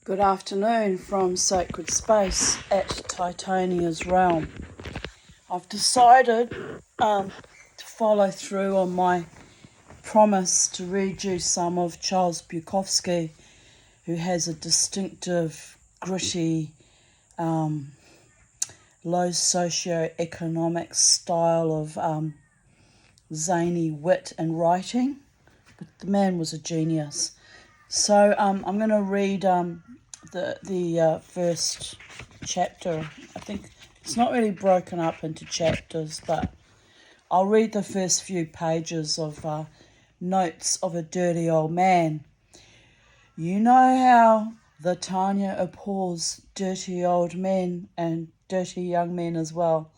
Good afternoon from Sacred Space at Titania's Realm. I've decided to follow through on my promise to read you some of Charles Bukowski, who has a distinctive, gritty, low socio-economic style of zany wit and writing. But the man was a genius. So I'm going to read the first chapter. I think it's not really broken up into chapters, but I'll read the first few pages of Notes of a Dirty Old Man. You know how the Tanya abhors dirty old men and dirty young men as well.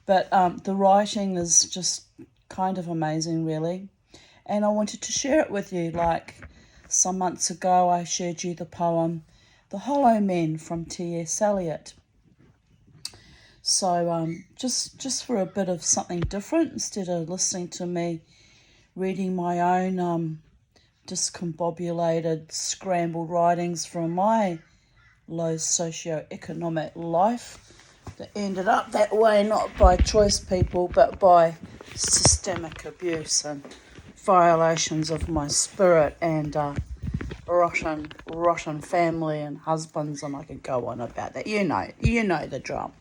But the writing is just kind of amazing, really. And I wanted to share it with you. Like some months ago, I shared you the poem The Hollow Men from T.S. Eliot. So just for a bit of something different, instead of listening to me reading my own discombobulated, scrambled writings from my low socio-economic life that ended up that way, not by choice, people, but by systemic abuse and violations of my spirit and rotten family and husbands, and I could go on about that. You know the drum.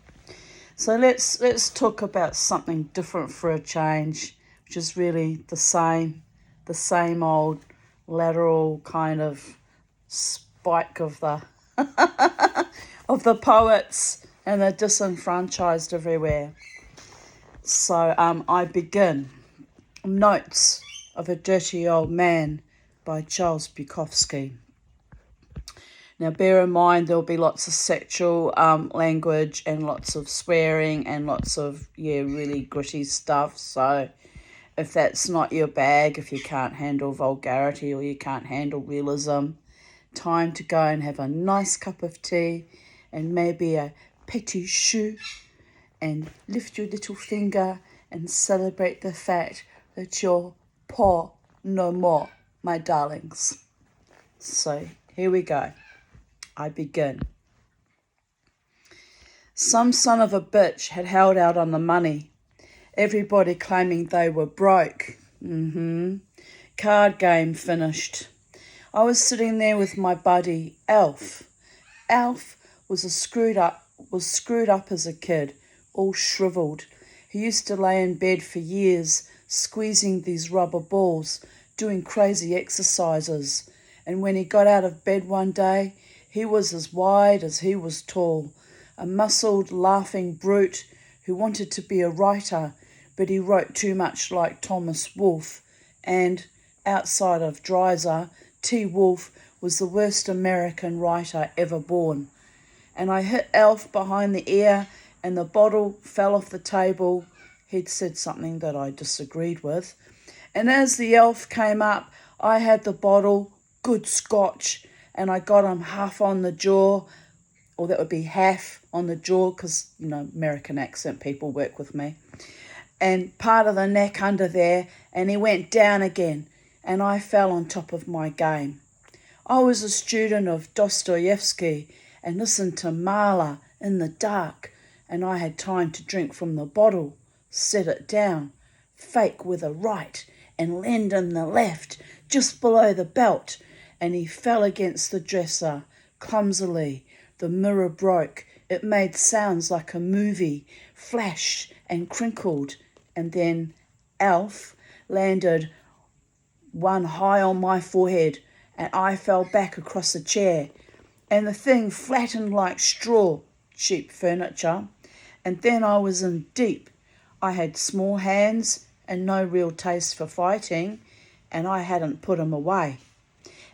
So let's talk about something different for a change, which is really the same old lateral kind of spike of the of the poets and the disenfranchised everywhere. So I begin. Notes of a Dirty Old Man by Charles Bukowski. Now bear in mind there'll be lots of sexual language and lots of swearing and lots of really gritty stuff. So if that's not your bag, if you can't handle vulgarity or you can't handle realism, time to go and have a nice cup of tea and maybe a petit choux and lift your little finger and celebrate the fact that you're poor no more, my darlings. So here we go. I begin. Some son of a bitch had held out on the money. Everybody claiming they were broke. Card game finished. I was sitting there with my buddy, Alf. Alf was screwed up as a kid, all shriveled. He used to lay in bed for years, squeezing these rubber balls, doing crazy exercises. And when he got out of bed one day, he was as wide as he was tall, a muscled, laughing brute who wanted to be a writer, but he wrote too much like Thomas Wolfe, and, outside of Dreiser, T. Wolfe was the worst American writer ever born. And I hit Alf behind the ear, and the bottle fell off the table. He'd said something that I disagreed with. And as the Alf came up, I had the bottle, good scotch, and I got him half on the jaw, or that would be half on the jaw, because, American accent people work with me, and part of the neck under there, and he went down again, and I fell on top of my game. I was a student of Dostoevsky and listened to Mahler in the dark, and I had time to drink from the bottle, set it down, fake with a right, and lend him the left, just below the belt, and he fell against the dresser, clumsily. The mirror broke. It made sounds like a movie, flashed and crinkled, and then Alf landed one high on my forehead, and I fell back across the chair, and the thing flattened like straw, cheap furniture, and then I was in deep. I had small hands and no real taste for fighting, and I hadn't put him away.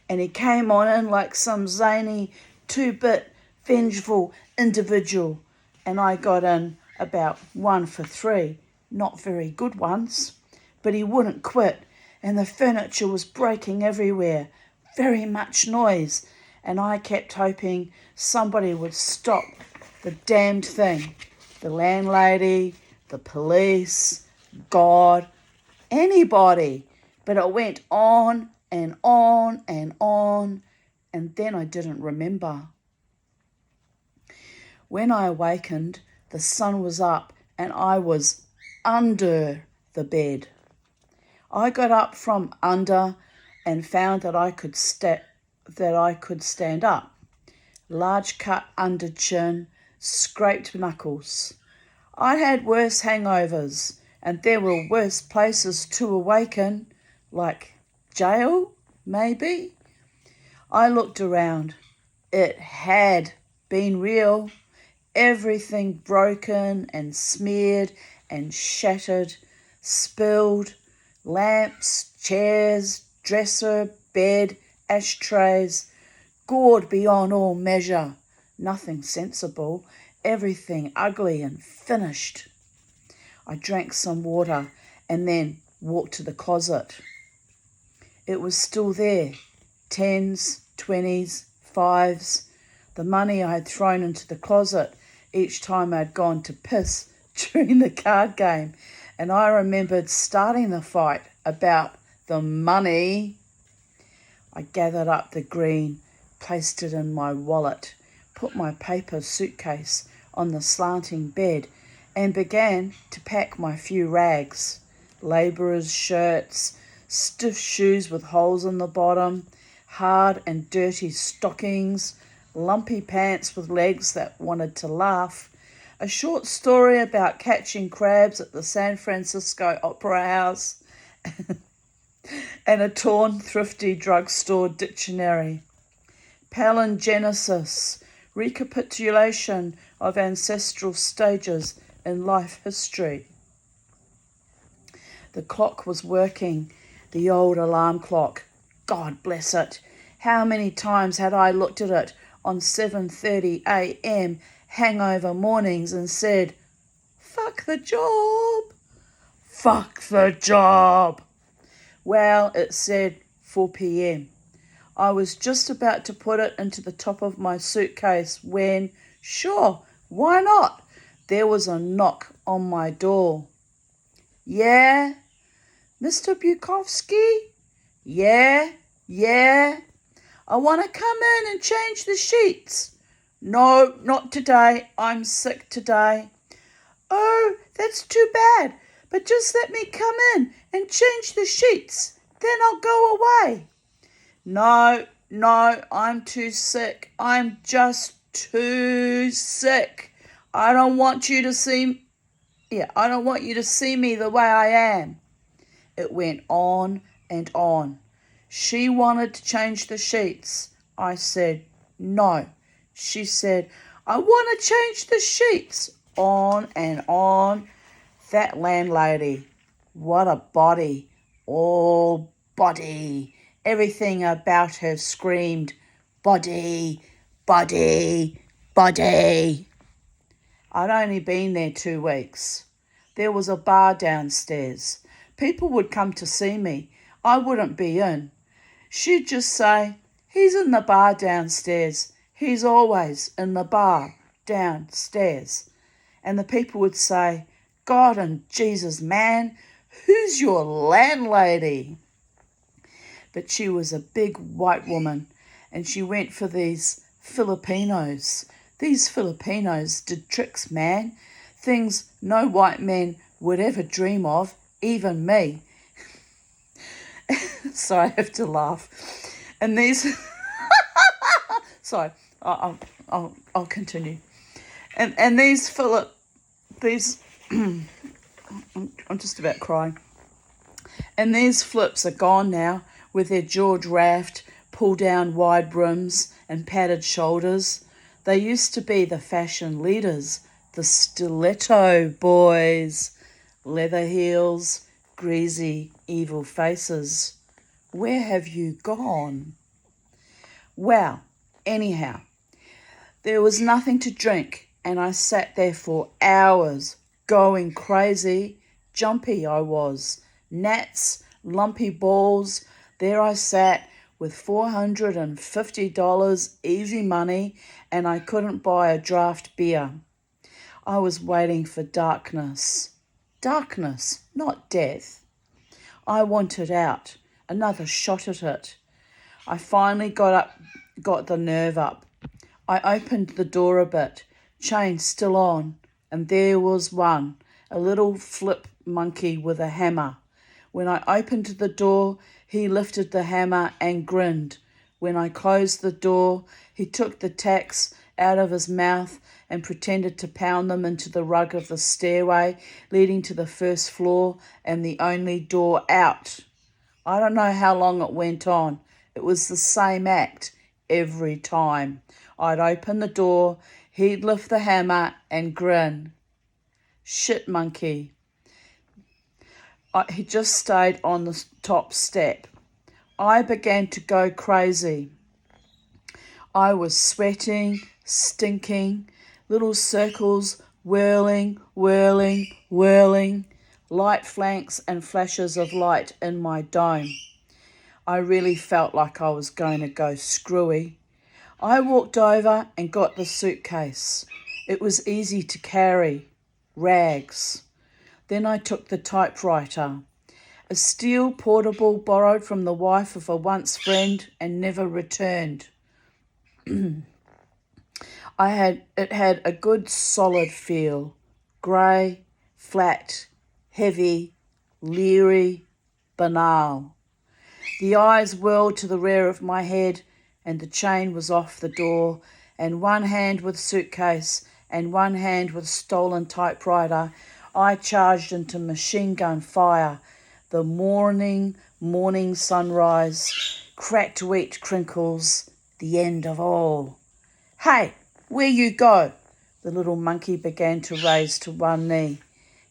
And he came on in like some zany, two-bit, vengeful individual, and I got in about 1 for 3, not very good ones, but he wouldn't quit, and the furniture was breaking everywhere, very much noise, and I kept hoping somebody would stop the damned thing, the landlady, the police, God, anybody, but it went on and on and on, and then I didn't remember. When I awakened, the sun was up and I was under the bed. I got up from under and found that I could stand up. Large cut under chin, scraped knuckles. I had worse hangovers, and there were worse places to awaken, like jail, maybe. I looked around. It had been real. Everything broken and smeared and shattered, spilled, lamps, chairs, dresser, bed, ashtrays, gored beyond all measure. Nothing sensible, everything ugly and finished. I drank some water and then walked to the closet. It was still there, 10s, 20s, 5s, the money I had thrown into the closet each time I'd gone to piss during the card game. And I remembered starting the fight about the money. I gathered up the green, placed it in my wallet, put my paper suitcase on the slanting bed, and began to pack my few rags. Labourers' shirts, stiff shoes with holes in the bottom, hard and dirty stockings, lumpy pants with legs that wanted to laugh, a short story about catching crabs at the San Francisco Opera House, and a torn, thrifty drugstore dictionary. Palingenesis, recapitulation of ancestral stages in life history. The clock was working, the old alarm clock. God bless it. How many times had I looked at it on 7:30 a.m. hangover mornings and said, "Fuck the job, fuck the job." Well, it said 4 p.m. I was just about to put it into the top of my suitcase when, sure, why not? There was a knock on my door. "Yeah? Mr. Bukowski?" Yeah. "I want to come in and change the sheets." "No, not today. I'm sick today." "Oh, that's too bad. But just let me come in and change the sheets. Then I'll go away." No, I'm too sick. I'm just too sick. I don't want you to see me the way I am." It went on and on. She wanted to change the sheets. I said, no. She said, "I want to change the sheets." On and on. That landlady, what a body. All body. Everything about her screamed, body, body, body. I'd only been there 2 weeks. There was a bar downstairs. People would come to see me. I wouldn't be in. She'd just say, "He's in the bar downstairs. He's always in the bar downstairs." And the people would say, "God and Jesus, man, who's your landlady?" But she was a big white woman, and she went for these Filipinos. These Filipinos did tricks, man. Things no white men would ever dream of, even me. So I have to laugh. And these... Sorry, I'll continue. And these I'm just about crying. And these flips are gone now, with their George Raft, pull-down wide brims and padded shoulders. They used to be the fashion leaders, the stiletto boys, leather heels, greasy, evil faces. Where have you gone? Well, anyhow, there was nothing to drink, and I sat there for hours, going crazy. Jumpy I was. Gnats, lumpy balls. There I sat with $450 easy money, and I couldn't buy a draft beer. I was waiting for darkness. Darkness, not death. I wanted out, another shot at it. I finally got got the nerve up. I opened the door a bit, chain still on, and there was one, a little flip monkey with a hammer. When I opened the door, he lifted the hammer and grinned. When I closed the door, he took the tacks out of his mouth and pretended to pound them into the rug of the stairway leading to the first floor and the only door out. I don't know how long it went on. It was the same act every time. I'd open the door, he'd lift the hammer and grin. Shit monkey. He just stayed on the top step. I began to go crazy. I was sweating, stinking, little circles whirling, whirling, whirling, light flanks and flashes of light in my dome. I really felt like I was going to go screwy. I walked over and got the suitcase. It was easy to carry. Rags. Then I took the typewriter. A steel portable borrowed from the wife of a once friend and never returned. It had a good solid feel. Grey, flat, heavy, leery, banal. The eyes whirled to the rear of my head and the chain was off the door, and one hand with suitcase and one hand with stolen typewriter, I charged into machine gun fire. The morning sunrise, cracked wheat crinkles, the end of all. Hey, where you go? The little monkey began to raise to one knee.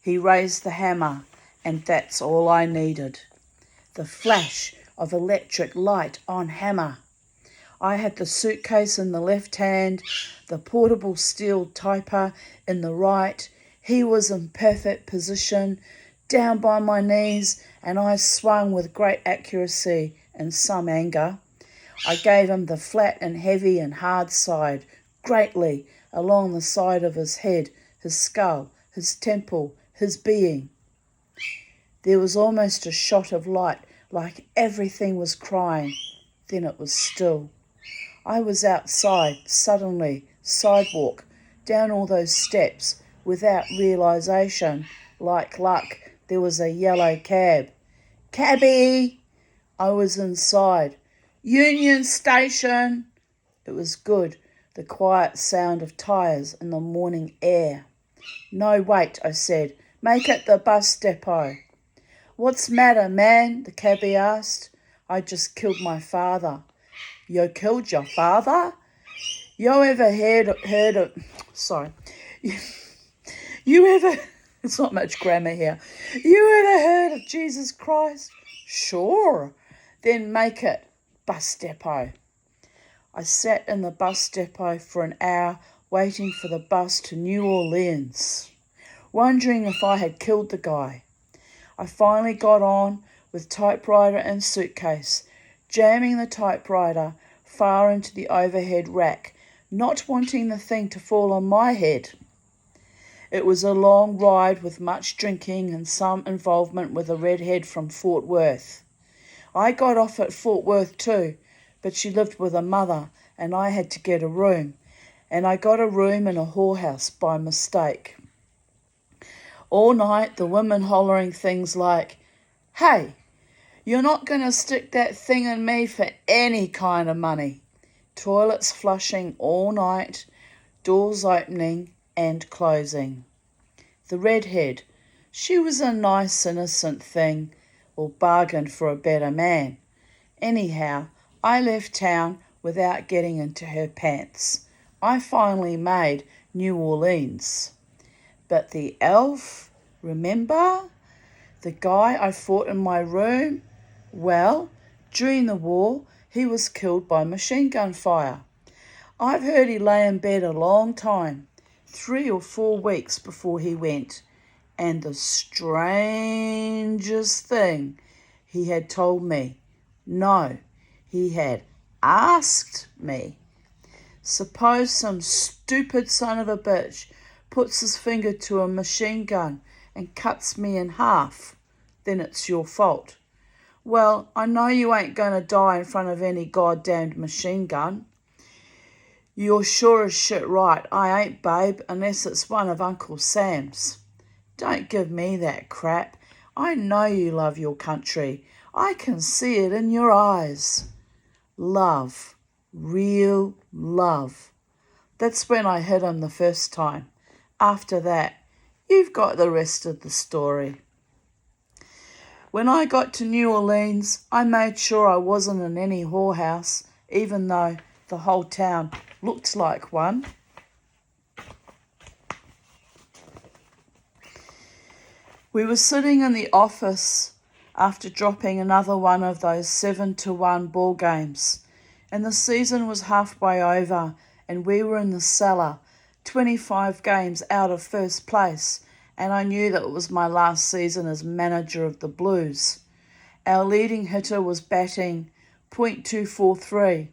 He raised the hammer, and that's all I needed. The flash of electric light on hammer. I had the suitcase in the left hand, the portable steel typer in the right. He was in perfect position, down by my knees, and I swung with great accuracy and some anger. I gave him the flat and heavy and hard side, greatly, along the side of his head, his skull, his temple, his being. There was almost a shot of light, like everything was crying. Then it was still. I was outside, suddenly, sidewalk, down all those steps, without realisation. Like luck, there was a yellow cab. Cabby! I was inside. Union Station! It was good, the quiet sound of tyres in the morning air. No, wait, I said. Make it the bus depot. What's matter, man? The cabby asked. I just killed my father. You killed your father? You ever heard of sorry. You ever it's not much grammar here. You ever heard of Jesus Christ? Sure. Then make it bus depot. I sat in the bus depot for an hour waiting for the bus to New Orleans, wondering if I had killed the guy. I finally got on with typewriter and suitcase, jamming the typewriter far into the overhead rack, not wanting the thing to fall on my head. It was a long ride with much drinking and some involvement with a redhead from Fort Worth. I got off at Fort Worth too, but she lived with her mother and I had to get a room, and I got a room in a whorehouse by mistake. All night the women hollering things like, "Hey, you're not going to stick that thing in me for any kind of money." Toilets flushing all night, doors opening and closing. The redhead, she was a nice innocent thing, or bargained for a better man. Anyhow, I left town without getting into her pants. I finally made New Orleans. But the elf, remember? The guy I fought in my room? Well, during the war, he was killed by machine gun fire. I've heard he lay in bed a long time, 3 or 4 weeks before he went. And the strangest thing he had told me, no, he had asked me. Suppose some stupid son of a bitch puts his finger to a machine gun and cuts me in half, then it's your fault. Well, I know you ain't going to die in front of any goddamned machine gun. You're sure as shit right. I ain't, babe, unless it's one of Uncle Sam's. Don't give me that crap. I know you love your country. I can see it in your eyes. Love. Real love. That's when I hit him the first time. After that, you've got the rest of the story. When I got to New Orleans, I made sure I wasn't in any whorehouse, even though the whole town looked like one. We were sitting in the office after dropping another one of those 7-1 ball games, and the season was halfway over, and we were in the cellar, 25 games out of first place, and I knew that it was my last season as manager of the Blues. Our leading hitter was batting .243,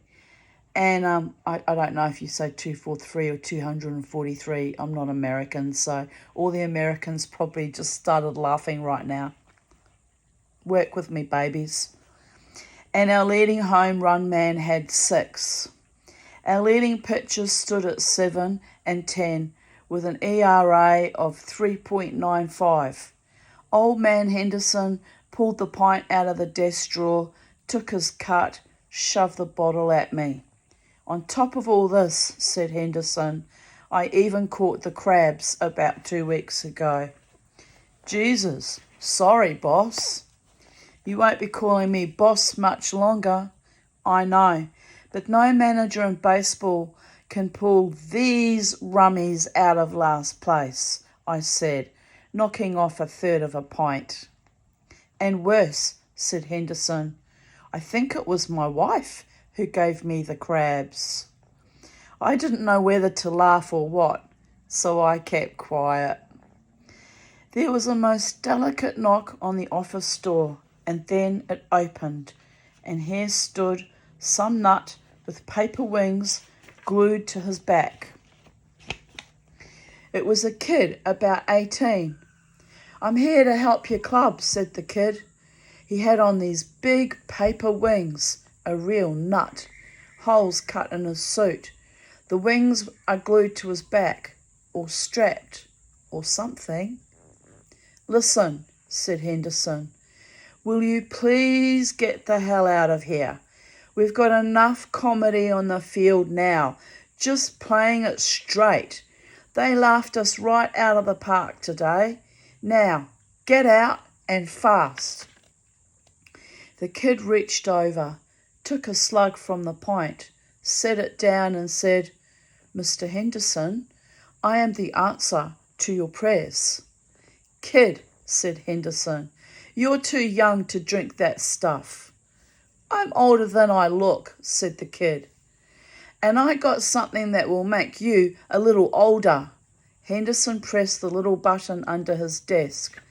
and I don't know if you say 243 or 243. I'm not American, so all the Americans probably just started laughing right now. Work with me, babies. And our leading home run man had 6. Our leading pitchers stood at 7 and 10 with an ERA of 3.95. Old man Henderson pulled the pint out of the desk drawer, took his cut, shoved the bottle at me. On top of all this, said Henderson, I even caught the crabs about 2 weeks ago. Jesus, sorry, boss. You won't be calling me boss much longer. I know, but no manager in baseball can pull these rummies out of last place, I said, knocking off a third of a pint. And worse, said Henderson, I think it was my wife who gave me the crabs. I didn't know whether to laugh or what, so I kept quiet. There was a most delicate knock on the office door, and then it opened, and here stood some nut with paper wings glued to his back. It was a kid about 18. I'm here to help your club, said the kid. He had on these big paper wings, a real nut, holes cut in his suit. The wings are glued to his back, or strapped, or something. Listen, said Henderson, will you please get the hell out of here? We've got enough comedy on the field now, just playing it straight. They laughed us right out of the park today. Now, get out and fast. The kid reached over, took a slug from the pint, set it down and said, Mr. Henderson, I am the answer to your prayers. Kid, said Henderson, you're too young to drink that stuff. I'm older than I look, said the kid. And I got something that will make you a little older. Henderson pressed the little button under his desk.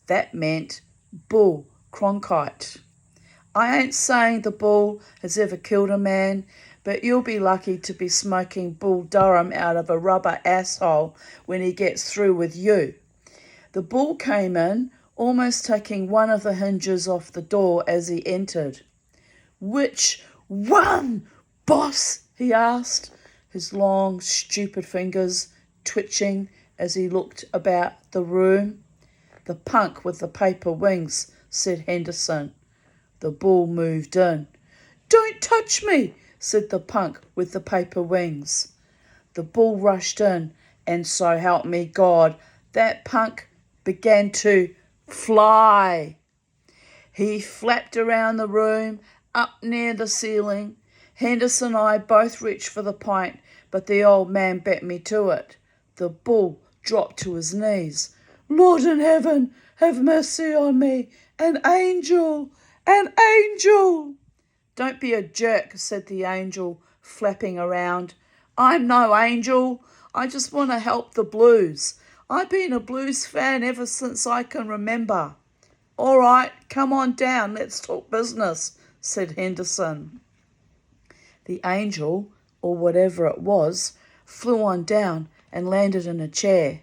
That meant Bull Cronkite. I ain't saying the bull has ever killed a man, but you'll be lucky to be smoking Bull Durham out of a rubber asshole when he gets through with you. The bull came in, almost taking one of the hinges off the door as he entered. Which one, boss? He asked, his long, stupid fingers twitching as he looked about the room. The punk with the paper wings, said Henderson. The bull moved in. Don't touch me, said the punk with the paper wings. The bull rushed in, and so help me God, that punk began to fly. He flapped around the room, up near the ceiling. Henderson and I both reached for the pint, but the old man beat me to it. The bull dropped to his knees. Lord in heaven, have mercy on me. An angel, an angel. Don't be a jerk, said the angel, flapping around. I'm no angel. I just want to help the Blues. I've been a Blues fan ever since I can remember. All right, come on down, let's talk business, said Henderson. The angel, or whatever it was, flew on down and landed in a chair.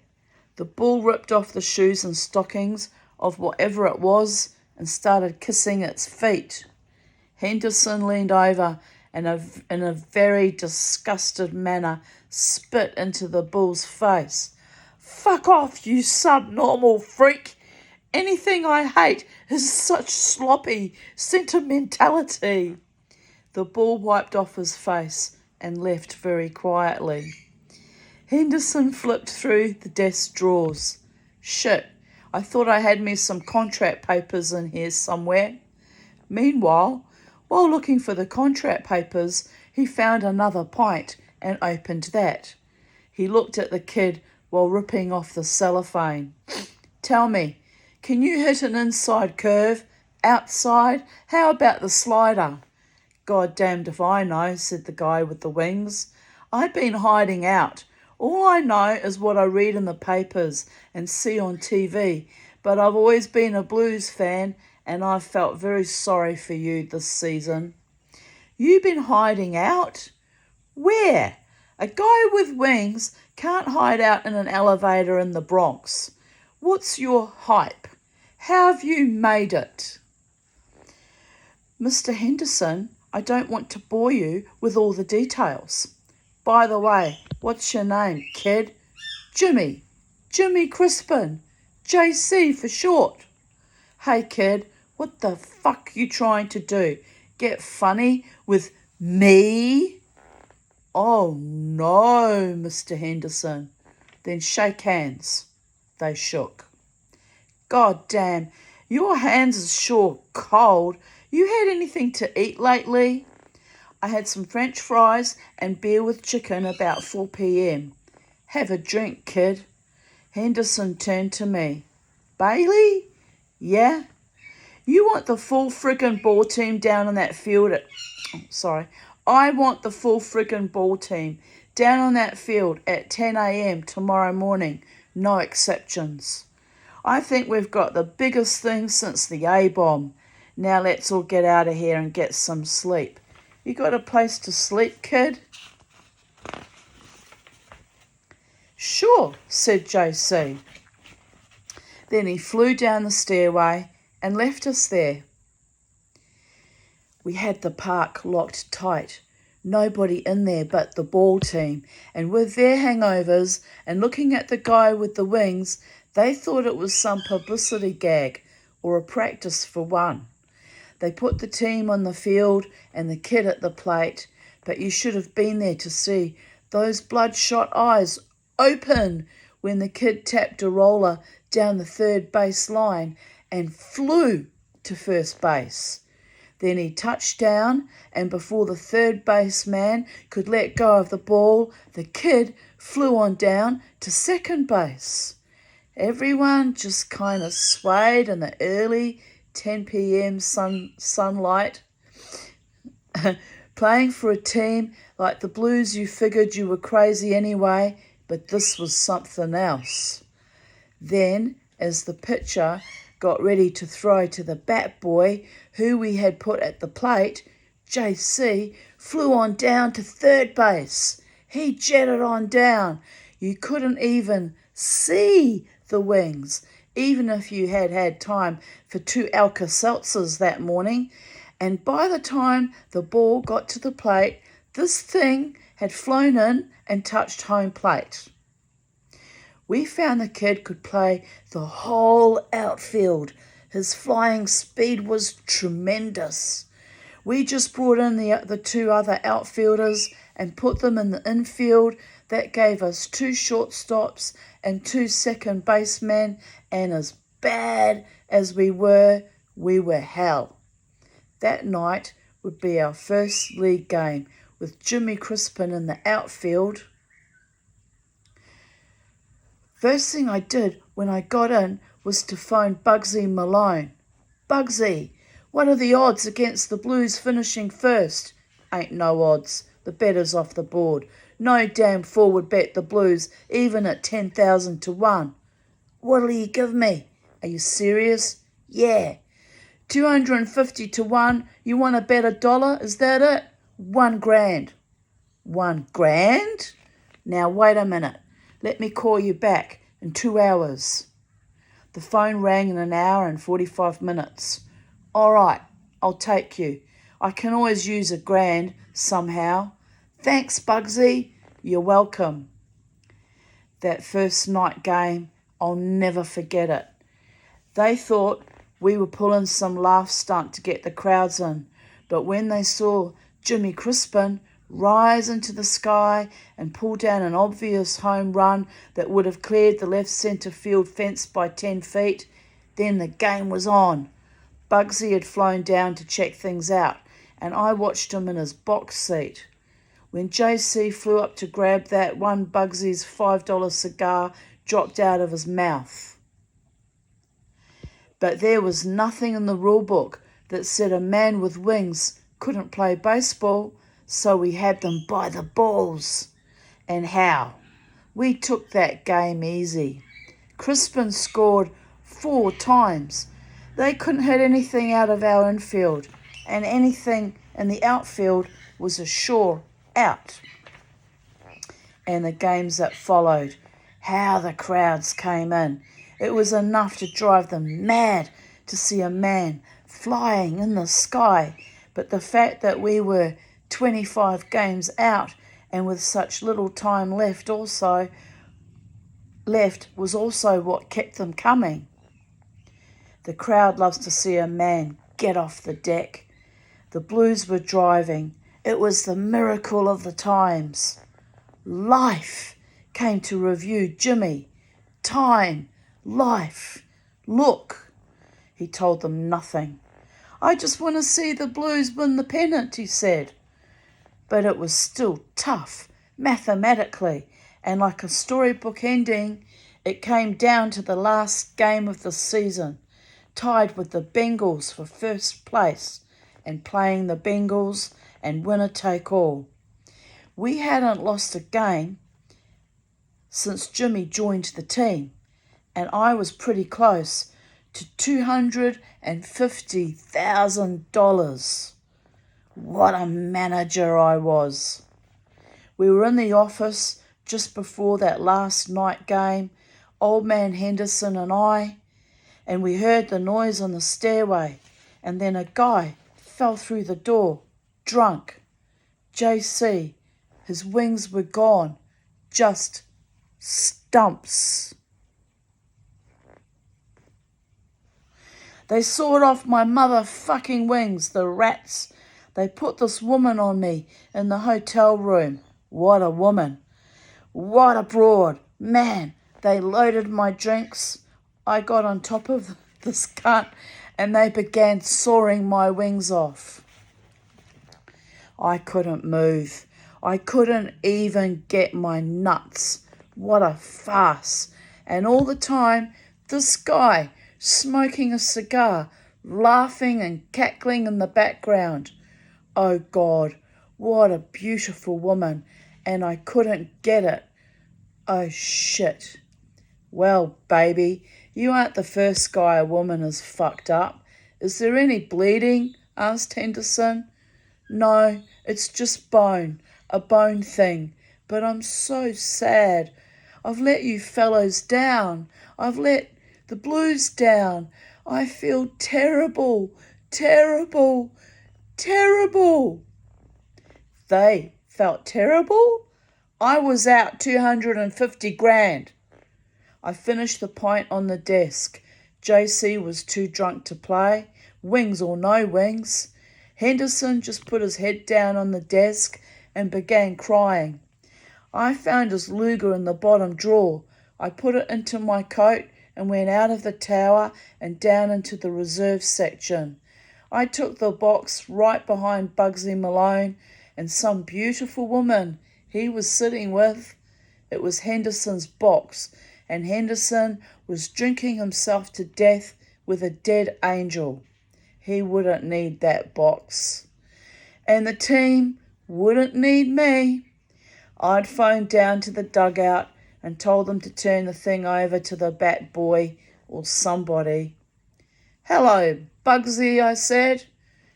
The bull ripped off the shoes and stockings of whatever it was and started kissing its feet. Henderson leaned over and in a very disgusted manner spit into the bull's face. "Fuck off, you subnormal freak! Anything I hate is such sloppy sentimentality." The bull wiped off his face and left very quietly. Henderson flipped through the desk drawers. "Shit, I thought I had me some contract papers in here somewhere." Meanwhile, while looking for the contract papers, he found another pint and opened that. He looked at the kid while ripping off the cellophane. "Tell me, can you hit an inside curve? Outside? How about the slider?" "God damned if I know," said the guy with the wings. "I've been hiding out. All I know is what I read in the papers and see on TV, but I've always been a Blues fan and I've felt very sorry for you this season." "You've been hiding out? Where? A guy with wings can't hide out in an elevator in the Bronx. What's your hype? How have you made it?" "Mr. Henderson, I don't want to bore you with all the details. By the way, what's your name, kid?" "Jimmy. Jimmy Crispin. JC for short." "Hey, kid, what the fuck you trying to do? Get funny with me?" "Oh, no, Mr. Henderson." "Then shake hands." They shook. "God damn, your hands is sure cold. You had anything to eat lately?" "I had some French fries and beer with chicken about 4 p.m. "Have a drink, kid." Henderson turned to me. "Bailey?" "Yeah?" "You want the full friggin' ball team down on that field at... I want the full friggin' ball team down on that field at 10 a.m. tomorrow morning. No exceptions. I think we've got the biggest thing since the A-bomb. Now let's all get out of here and get some sleep. You got a place to sleep, kid?" "Sure," said JC. Then he flew down the stairway and left us there. We had the park locked tight. Nobody in there but the ball team, and with their hangovers and looking at the guy with the wings, they thought it was some publicity gag or a practice for one. They put the team on the field and the kid at the plate, but you should have been there to see those bloodshot eyes open when the kid tapped a roller down the third base line and flew to first base. Then he touched down, and before the third baseman could let go of the ball, the kid flew on down to second base. Everyone just kind of swayed in the early 10 p.m. sunlight. Playing for a team like the Blues, you figured you were crazy anyway, but this was something else. Then, as the pitcher got ready to throw to the bat boy, who we had put at the plate, JC flew on down to third base. He jetted on down. You couldn't even see the wings, even if you had had time for 2 Alka-Seltzers that morning. And by the time the ball got to the plate, this thing had flown in and touched home plate. We found the kid could play the whole outfield. His flying speed was tremendous. We just brought in the 2 other outfielders and put them in the infield. That gave us 2 shortstops and 2 second basemen, and as bad as we were hell. That night would be our first league game with Jimmy Crispin in the outfield. First thing I did when I got in was to phone Bugsy Malone. "Bugsy, what are the odds against the Blues finishing first?" "Ain't no odds. The better's off the board. No damn fool would bet the Blues even at 10,000 to 1. "What'll you give me?" "Are you serious?" "Yeah." 250 to 1. You want to bet $1? Is that it? 1 grand. 1 grand? Now wait a minute. Let me call you back in 2 hours. The phone rang in 1 hour and 45 minutes. "All right, I'll take you. I can always use a grand somehow. Thanks, Bugsy. You're welcome. That first night game, I'll never forget it. They thought we were pulling some laugh stunt to get the crowds in, but when they saw Jimmy Crispin rise into the sky and pull down an obvious home run that would have cleared the left centre field fence by 10 feet, then the game was on. Bugsy had flown down to check things out, and I watched him in his box seat. When JC flew up to grab that one, Bugsy's $5 cigar dropped out of his mouth. But there was nothing in the rule book that said a man with wings couldn't play baseball, so we had them by the balls. And how? We took that game easy. Crispin scored 4 times. They couldn't hit anything out of our infield, and anything in the outfield was a sure out. And the games that followed, how the crowds came in. It was enough to drive them mad to see a man flying in the sky. But the fact that we were 25 games out and with such little time left was also what kept them coming. The crowd loves to see a man get off the deck. The Blues were driving. It was the miracle of the times. Life came to review Jimmy. Time, life, look. He told them nothing. I just want to see the Blues win the pennant, he said. But it was still tough, mathematically, and like a storybook ending, it came down to the last game of the season, tied with the Bengals for first place and playing the Bengals and winner take all. We hadn't lost a game since Jimmy joined the team, and I was pretty close to $250,000. What a manager I was. We were in the office just before that last night game, old man Henderson and I, and we heard the noise on the stairway, and then a guy fell through the door, drunk. JC, his wings were gone, just stumps. They sawed off my motherfucking wings, the rats. They put this woman on me in the hotel room. What a woman. What a broad. Man, they loaded my drinks. I got on top of this cunt and they began sawing my wings off. I couldn't move. I couldn't even get my nuts. What a farce. And all the time, this guy smoking a cigar, laughing and cackling in the background. Oh God, what a beautiful woman. And I couldn't get it. Oh shit. Well, baby, you aren't the first guy a woman has fucked up. Is there any bleeding? Asked Henderson. No, it's just bone, a bone thing. But I'm so sad. I've let you fellows down. I've let the Blues down. I feel terrible, terrible, terrible. They felt terrible? I was out 250 grand. I finished the pint on the desk. JC was too drunk to play, wings or no wings. Henderson just put his head down on the desk and began crying. I found his Luger in the bottom drawer. I put it into my coat and went out of the tower and down into the reserve section. I took the box right behind Bugsy Malone and some beautiful woman he was sitting with. It was Henderson's box, and Henderson was drinking himself to death with a dead angel. He wouldn't need that box. And the team wouldn't need me. I'd phoned down to the dugout and told them to turn the thing over to the bat boy or somebody. Hello, Bugsy, I said.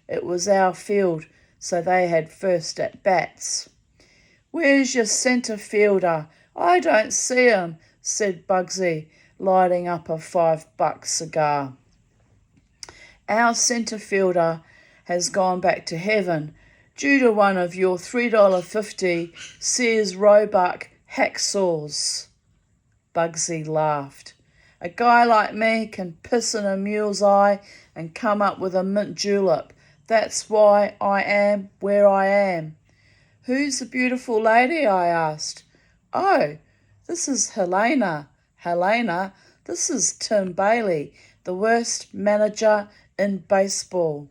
It was our field, so they had first at bats. Where's your centre fielder? I don't see him, said Bugsy, lighting up a $5 cigar. Our centre fielder has gone back to heaven due to one of your $3.50 Sears Roebuck hacksaws. Bugsy laughed. A guy like me can piss in a mule's eye and come up with a mint julep. That's why I am where I am. Who's the beautiful lady? I asked. Oh, this is Helena. Helena, this is Tim Bailey, the worst manager in baseball.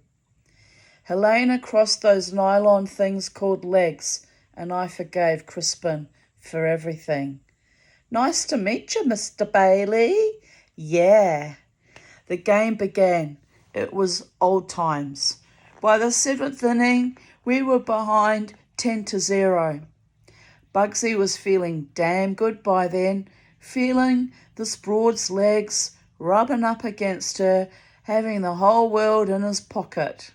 Helena crossed those nylon things called legs, and I forgave Crispin for everything. Nice to meet you, Mr. Bailey. Yeah. The game began. It was old times. By the 7th inning, we were behind 10-0. Bugsy was feeling damn good by then, feeling this Broad's legs rubbing up against her, having the whole world in his pocket.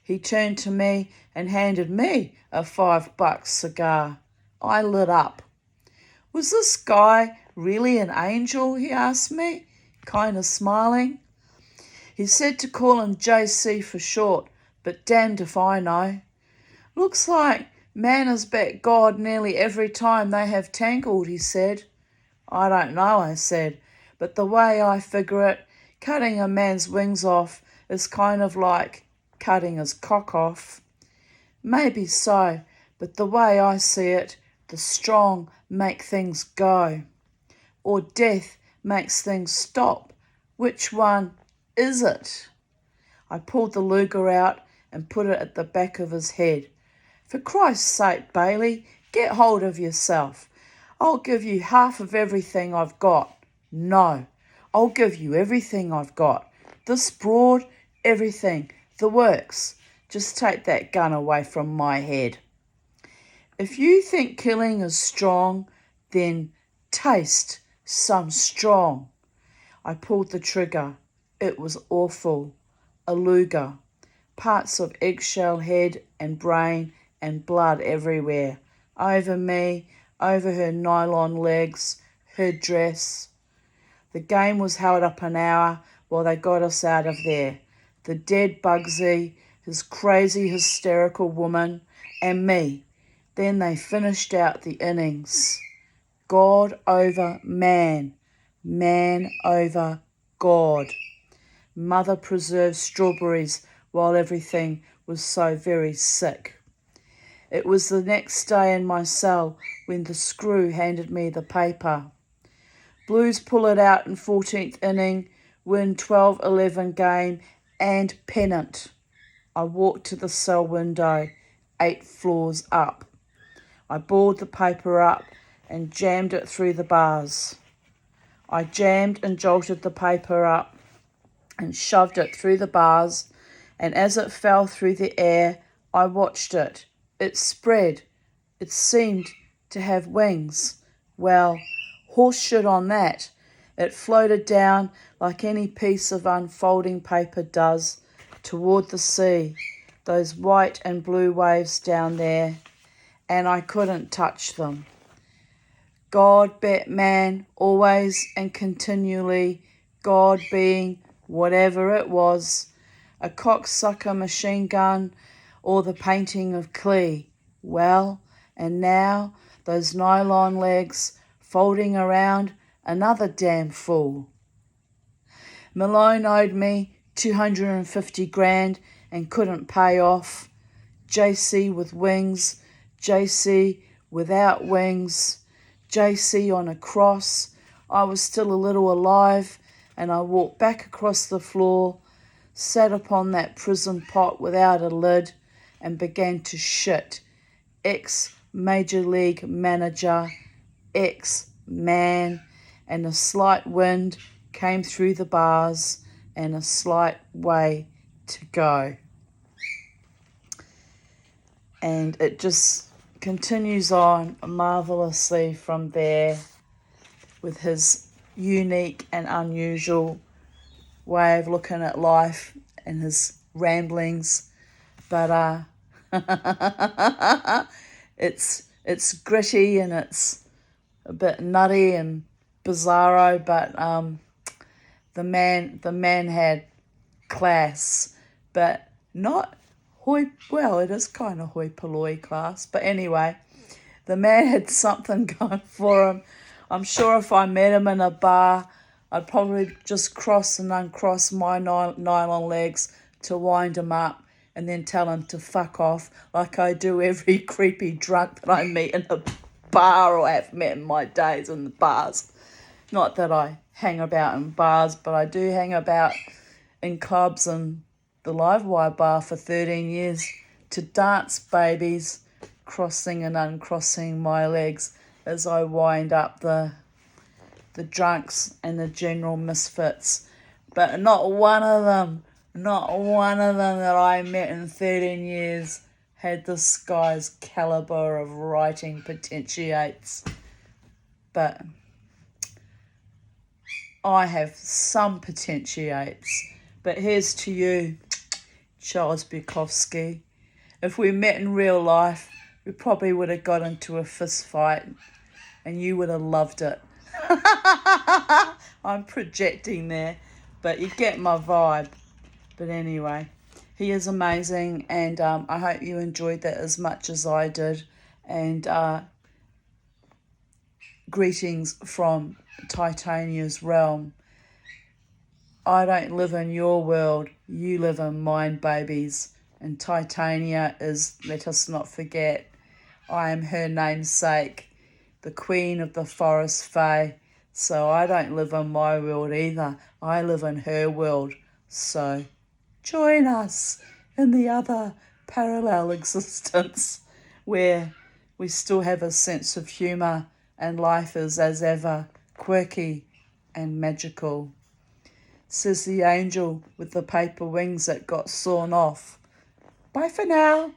He turned to me and handed me a $5 cigar. I lit up. Was this guy really an angel? He asked me, kind of smiling. He said to call him JC for short, but damned if I know. Looks like man has bet God nearly every time they have tangled, he said. I don't know, I said, but the way I figure it, cutting a man's wings off is kind of like cutting his cock off. Maybe so, but the way I see it, the strong make things go, or death makes things stop. Which one is it? I pulled the Luger out and put it at the back of his head. For Christ's sake, Bailey, get hold of yourself. I'll give you half of everything I've got. No, I'll give you everything I've got. This Broad, everything, the works. Just take that gun away from my head. If you think killing is strong, then taste some strong. I pulled the trigger. It was awful. A Luger. Parts of eggshell head and brain and blood everywhere. Over me, over her nylon legs, her dress. The game was held up an hour while they got us out of there. The dead Bugsy, his crazy hysterical woman, and me. Then they finished out the innings. God over man, man over God. Mother preserved strawberries while everything was so very sick. It was the next day in my cell when the screw handed me the paper. Blues pull it out in 14th inning, win 12-11 game and pennant. I walked to the cell window, 8 floors up. I balled the paper up and jammed it through the bars. I jammed and jolted the paper up and shoved it through the bars, and as it fell through the air, I watched it. It spread. It seemed to have wings. Well, horse shit on that. It floated down like any piece of unfolding paper does toward the sea, those white and blue waves down there, and I couldn't touch them. God bet man always and continually, God being whatever it was, a cocksucker machine gun or the painting of Klee. Well, and now those nylon legs folding around another damn fool. Malone owed me 250 grand and couldn't pay off. JC with wings, JC without wings, JC on a cross. I was still a little alive, and I walked back across the floor, sat upon that prison pot without a lid, and began to shit. Ex-Major League manager, ex-man, and a slight wind came through the bars and a slight way to go. And it just continues on marvelously from there with his unique and unusual way of looking at life and his ramblings. But it's gritty and it's a bit nutty and bizarro, but the man had class, but not well, it is kind of hoi polloi class. But anyway, the man had something going for him. I'm sure if I met him in a bar, I'd probably just cross and uncross my nylon legs to wind him up and then tell him to fuck off like I do every creepy drunk that I meet in a bar or have met in my days in the bars. Not that I hang about in bars, but I do hang about in clubs and the Livewire bar for 13 years to dance babies, crossing and uncrossing my legs as I wind up the drunks and the general misfits. But not one of them that I met in 13 years had this guy's caliber of writing potentiates. But I have some potentiates. But here's to you, Charles Bukowski. If we met in real life, we probably would have got into a fist fight and you would have loved it. I'm projecting there, but you get my vibe. But anyway, he is amazing, and I hope you enjoyed that as much as I did. And greetings from Titania's realm. I don't live in your world, you live in mine, babies. And Titania is, let us not forget, I am her namesake, the queen of the forest fae. So I don't live in my world either. I live in her world. So join us in the other parallel existence where we still have a sense of humour and life is, as ever, quirky and magical. Says the angel with the paper wings that got sawn off. Bye for now.